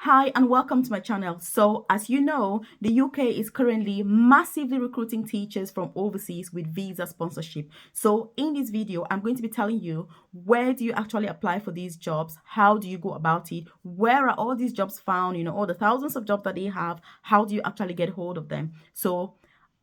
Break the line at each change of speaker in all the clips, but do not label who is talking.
Hi and welcome to my channel. So as you know, the UK is currently massively recruiting teachers from overseas with visa sponsorship. So in this video, I'm going to be telling you, where do you actually apply for these jobs? How do you go about it? Where are all these jobs found? All the thousands of jobs that they have, how do you actually get hold of them? So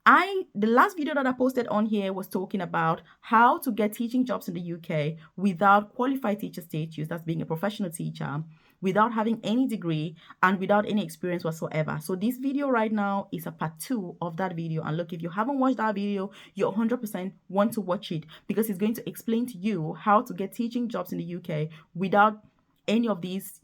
the last video that I posted on here was talking about how to get teaching jobs in the UK without qualified teacher status, that's being a professional teacher, without having any degree and without any experience whatsoever. So this video right now is a part 2 of that video. And look, if you haven't watched that video, you 100% want to watch it because it's going to explain to you how to get teaching jobs in the UK without any of these,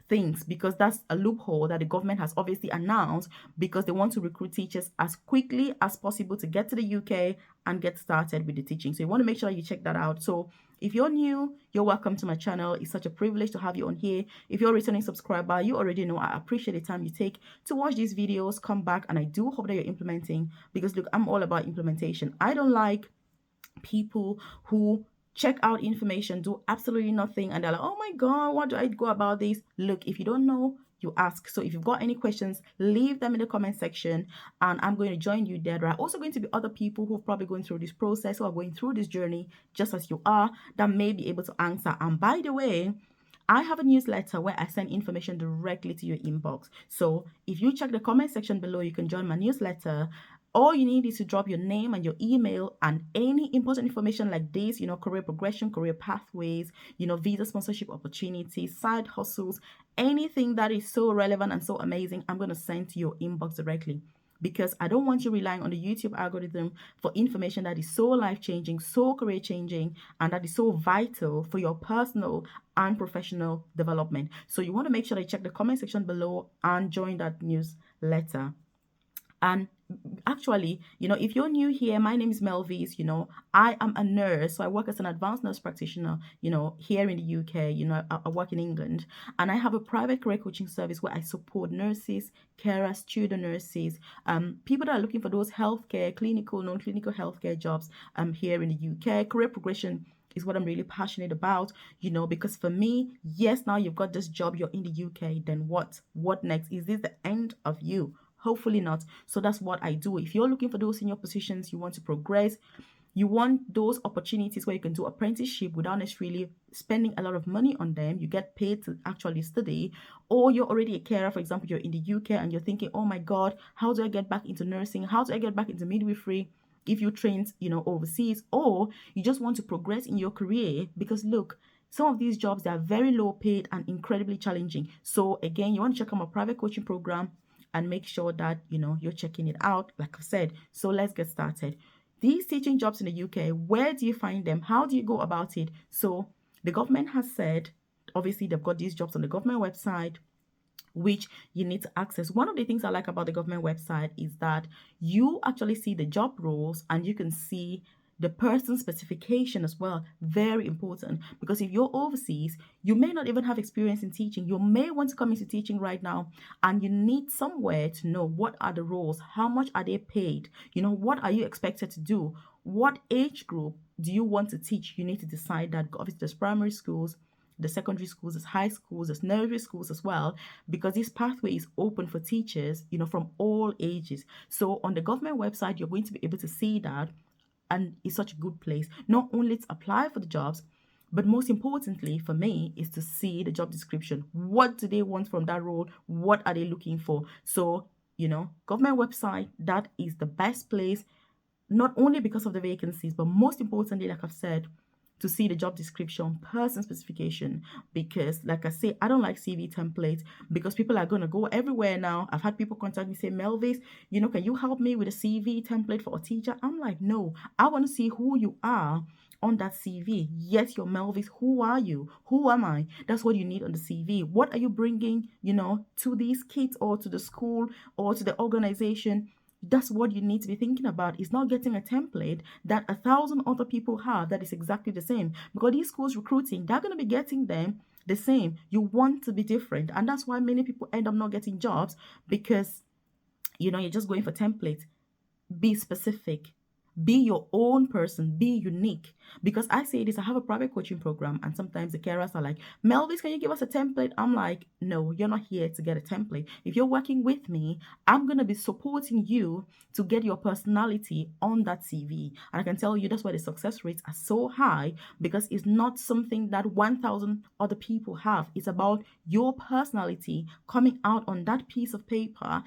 things, because that's a loophole that the government has obviously announced because they want to recruit teachers as quickly as possible to get to the UK and get started with the teaching. So you want to make sure you check that out. So if you're new, you're welcome to my channel. It's such a privilege to have you on here. If you're a returning subscriber, you already know I appreciate the time you take to watch these videos, come back, and I do hope that you're implementing, because look, I'm all about implementation. I don't like people who check out information, do absolutely nothing, and they're like, oh my god, what do I go about this? Look, if you don't know, you ask. So if you've got any questions, leave them in the comment section and I'm going to join you there. There are also going to be other people who are probably going through this process, who are going through this journey just as you are, that may be able to answer. And by the way, I have a newsletter where I send information directly to your inbox. So if you check the comment section below, you can join my newsletter. All you need is to drop your name and your email and any important information like this, career progression, career pathways, visa sponsorship opportunities, side hustles, anything that is so relevant and so amazing, I'm going to send to your inbox directly, because I don't want you relying on the YouTube algorithm for information that is so life-changing, so career-changing, and that is so vital for your personal and professional development. So you want to make sure that you check the comment section below and join that newsletter. And actually, if you're new here, my name is Melvis. I am a nurse. So I work as an advanced nurse practitioner, here in the UK. I work in England, and I have a private career coaching service where I support nurses, carers, student nurses, people that are looking for those healthcare, clinical, non-clinical healthcare jobs here in the UK. Career progression is what I'm really passionate about, because for me, yes, now you've got this job, you're in the UK, then what? What next? Is this the end of you? Hopefully not. So that's what I do. If you're looking for those senior positions, you want to progress, you want those opportunities where you can do apprenticeship without necessarily spending a lot of money on them, you get paid to actually study, or you're already a carer, for example, you're in the UK and you're thinking, oh my God, how do I get back into nursing? How do I get back into midwifery? If you trained, overseas, or you just want to progress in your career, because look, some of these jobs, they are very low paid and incredibly challenging. So again, you want to check out my private coaching program and make sure that you're checking it out, like I said. So let's get started. These teaching jobs in the UK, where do you find them? How do you go about it? So the government has said, obviously they've got these jobs on the government website, which you need to access. One of the things I like about the government website is that you actually see the job roles and you can see the person specification as well. Very important, because if you're overseas, you may not even have experience in teaching. You may want to come into teaching right now, and you need somewhere to know what are the roles, how much are they paid, what are you expected to do, what age group do you want to teach. You need to decide that. Obviously there's primary schools, the secondary schools, there's high schools, there's nursery schools as well, because this pathway is open for teachers, from all ages. So on the government website, you're going to be able to see that, and it's such a good place not only to apply for the jobs, but most importantly for me is to see the job description. What do they want from that role? What are they looking for? So, government website, that is the best place, not only because of the vacancies, but most importantly, like I've said, to see the job description, person specification. Because like I say, I don't like CV templates, because people are going to go everywhere now. I've had people contact me, say, Melvis, can you help me with a CV template for a teacher? I'm like, no, I want to see who you are on that CV. Yes, you're Melvis. Who are you? Who am I? That's what you need on the CV. What are you bringing, to these kids or to the school or to the organization? That's what you need to be thinking about. Is not getting a template that 1,000 other people have that is exactly the same, because these schools recruiting, they're going to be getting them the same. You want to be different, and that's why many people end up not getting jobs, because you're just going for templates. Be specific. Be your own person, be unique. Because I say this, I have a private coaching program, and sometimes the carers are like, Melvis, can you give us a template? I'm like, no, you're not here to get a template. If you're working with me, I'm going to be supporting you to get your personality on that CV. And I can tell you that's why the success rates are so high, because it's not something that 1,000 other people have. It's about your personality coming out on that piece of paper.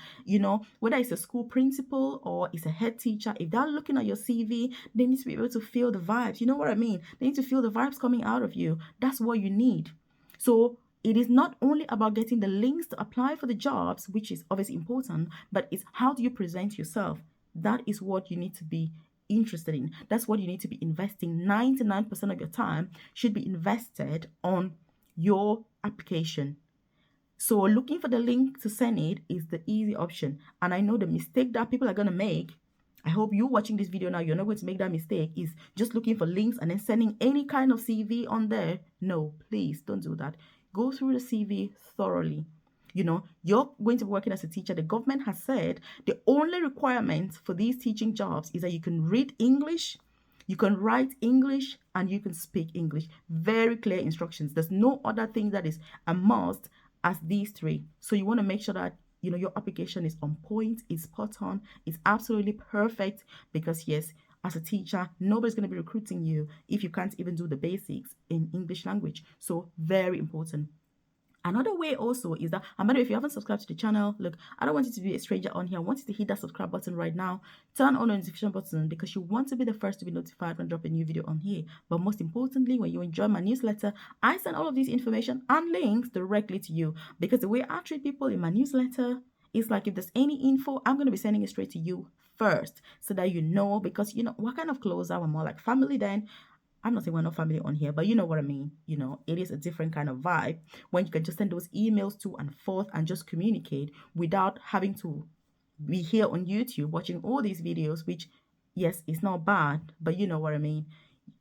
Whether it's a school principal or it's a head teacher, if they're looking at your CV, they need to be able to feel the vibes. You know what I mean? They need to feel the vibes coming out of you. That's what you need. So it is not only about getting the links to apply for the jobs, which is obviously important, but it's how do you present yourself? That is what you need to be interested in. That's what you need to be investing. 99% of your time should be invested on your application. So looking for the link to send it is the easy option. And I know the mistake that people are going to make, I hope you watching this video now, you're not going to make that mistake, is just looking for links and then sending any kind of CV on there. No, please don't do that. Go through the CV thoroughly. You're going to be working as a teacher. The government has said the only requirement for these teaching jobs is that you can read English, you can write English, and you can speak English. Very clear instructions. There's no other thing that is a must as these three. So you want to make sure that your application is on point, is spot on, is absolutely perfect, because yes, as a teacher, nobody's going to be recruiting you if you can't even do the basics in English language. So very important. Another way also is that, and by the way, if you haven't subscribed to the channel, look, I don't want you to be a stranger on here. I want you to hit that subscribe button right now. Turn on the notification button, because you want to be the first to be notified when I drop a new video on here. But most importantly, when you enjoy my newsletter, I send all of this information and links directly to you. Because the way I treat people in my newsletter is like, if there's any info, I'm going to be sending it straight to you first, so that because what kind of clothes are we? More like family then. I'm not saying we're not family on here, but you know what I mean. It is a different kind of vibe when you can just send those emails to and forth and just communicate without having to be here on YouTube watching all these videos, which, yes, it's not bad, but you know what I mean.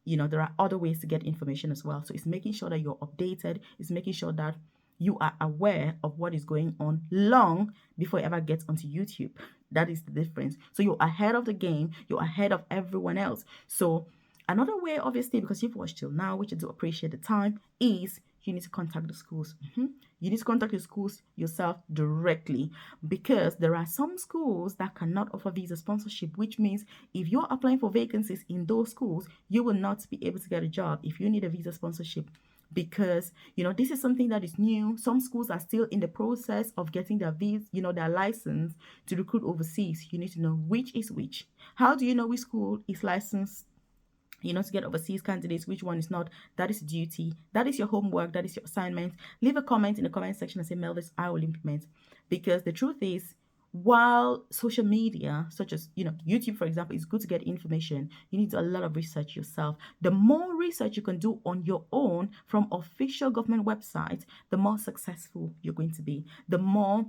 There are other ways to get information as well. So it's making sure that you're updated. It's making sure that you are aware of what is going on long before it ever gets onto YouTube. That is the difference. So you're ahead of the game. You're ahead of everyone else. So another way, obviously, because you've watched till now, which I do appreciate the time, is you need to contact the schools. You need to contact the schools yourself directly, because there are some schools that cannot offer visa sponsorship, which means if you're applying for vacancies in those schools, you will not be able to get a job if you need a visa sponsorship. Because this is something that is new. Some schools are still in the process of getting their visa, their license to recruit overseas. You need to know which is which. How do you know which school is licensed to get overseas candidates, which one is not? That is duty. That is your homework. That is your assignment. Leave a comment in the comment section and say, Melvis, I will implement. Because the truth is, while social media, such as, YouTube, for example, is good to get information, you need to do a lot of research yourself. The more research you can do on your own from official government websites, the more successful you're going to be. The more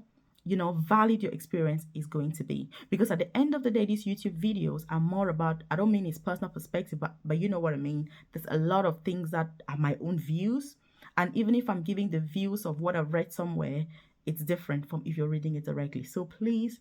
valid your experience is going to be. Because at the end of the day, these YouTube videos are more about, I don't mean it's personal perspective, but you know what I mean. There's a lot of things that are my own views. And even if I'm giving the views of what I've read somewhere, it's different from if you're reading it directly. So please,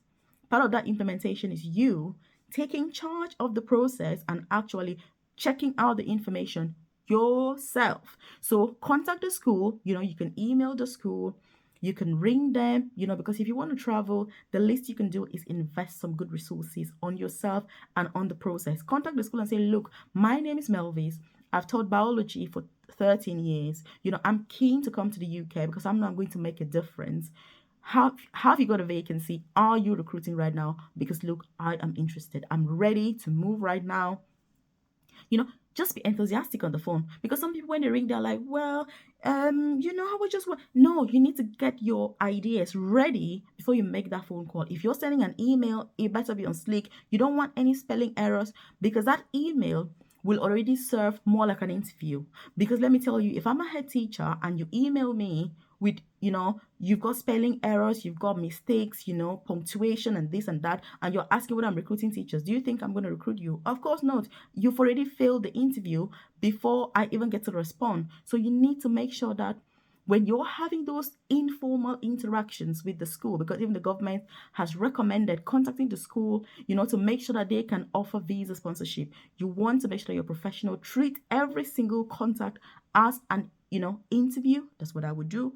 part of that implementation is you taking charge of the process and actually checking out the information yourself. So contact the school. You can email the school. You can ring them, because if you want to travel, the least you can do is invest some good resources on yourself and on the process. Contact the school and say, look, my name is Melvis. I've taught biology for 13 years. I'm keen to come to the UK because I'm not going to make a difference. Have you got a vacancy? Are you recruiting right now? Because look, I am interested. I'm ready to move right now. Just be enthusiastic on the phone, because some people, when they ring, they're like, well, I would just want. No, you need to get your ideas ready before you make that phone call. If you're sending an email, it better be on Slick. You don't want any spelling errors, because that email will already serve more like an interview. Because let me tell you, if I'm a head teacher and you email me with, you've got spelling errors, you've got mistakes, punctuation and this and that, and you're asking whether I'm recruiting teachers, do you think I'm going to recruit you? Of course not. You've already failed the interview before I even get to respond. So you need to make sure that when you're having those informal interactions with the school, because even the government has recommended contacting the school, to make sure that they can offer visa sponsorship, you want to make sure that you're professional. Treat every single contact as an, interview. That's what I would do,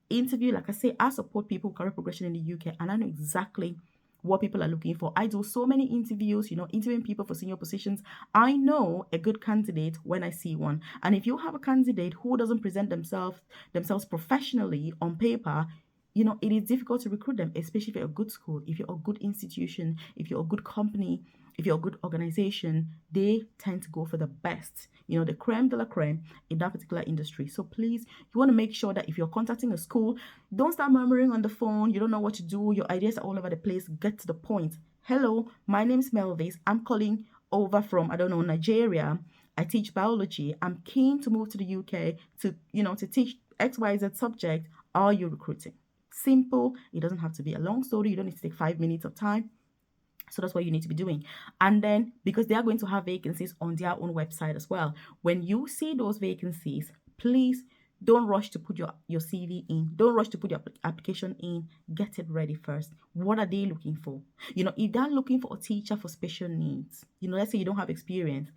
interview. Like I say, I support people with career progression in the UK, and I know exactly what people are looking for. I do so many interviews, interviewing people for senior positions. I know a good candidate when I see one. And if you have a candidate who doesn't present themselves professionally on paper, it is difficult to recruit them, especially if you're a good school, if you're a good institution, if you're a good company, if you're a good organization. They tend to go for the best, the creme de la creme in that particular industry. So please, you want to make sure that if you're contacting a school, don't start murmuring on the phone. You don't know what to do. Your ideas are all over the place. Get to the point. Hello, my name is Melvis. I'm calling over from, Nigeria. I teach biology. I'm keen to move to the UK to teach XYZ subject. Are you recruiting? Simple. It doesn't have to be a long story. You don't need to take 5 minutes of time. So that's what you need to be doing. And then, because they are going to have vacancies on their own website as well, when you see those vacancies, please don't rush to put your CV in. Don't rush to put your application in. Get it ready first. What are they looking for? If they're looking for a teacher for special needs, let's say you don't have experience.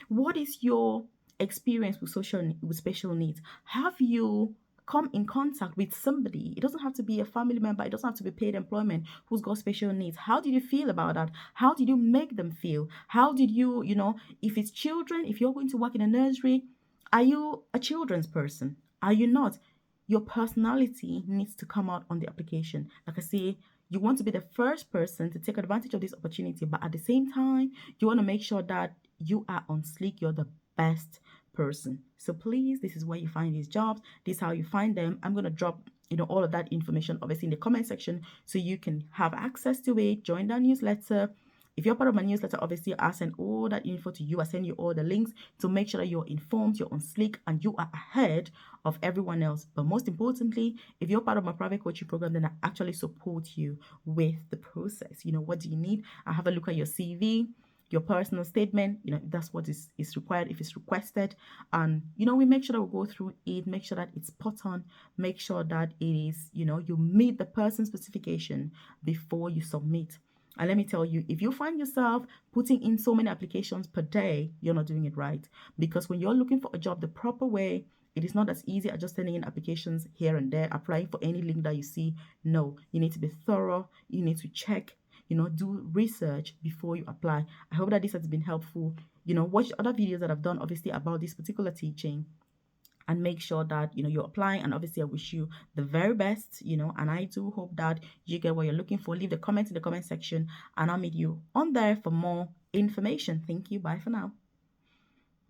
What is your experience with special needs? Have you come in contact with somebody? It doesn't have to be a family member. It doesn't have to be paid employment who's got special needs. How did you feel about that? How did you make them feel? How did you, if it's children, if you're going to work in a nursery, are you a children's person? Are you not? Your personality needs to come out on the application. Like I say, you want to be the first person to take advantage of this opportunity, but at the same time, you want to make sure that you are on sleek. You're the best person. So please, this is where you find these jobs. This is how you find them. I'm going to drop all of that information obviously in the comment section so you can have access to it. Join that newsletter. If you're part of my newsletter, obviously I send all that info to you. I send you all the links to make sure that you're informed, you're on sleek, and you are ahead of everyone else. But most importantly, if you're part of my private coaching program, then I actually support you with the process. What do you need? I have a look at your CV, your personal statement, if that's what is required, if it's requested. And, we make sure that we go through it, make sure that it's spot on, make sure that it is, you meet the person's specification before you submit. And let me tell you, if you find yourself putting in so many applications per day, you're not doing it right. Because when you're looking for a job the proper way, it is not as easy as just sending in applications here and there, applying for any link that you see. No, you need to be thorough. You need to check, do research before you apply. I hope that this has been helpful. Watch other videos that I've done, obviously, about this particular teaching, and make sure that you're applying. And obviously I wish you the very best, and I do hope that you get what you're looking for. Leave the comments in the comment section, and I'll meet you on there for more information. Thank you. Bye for now.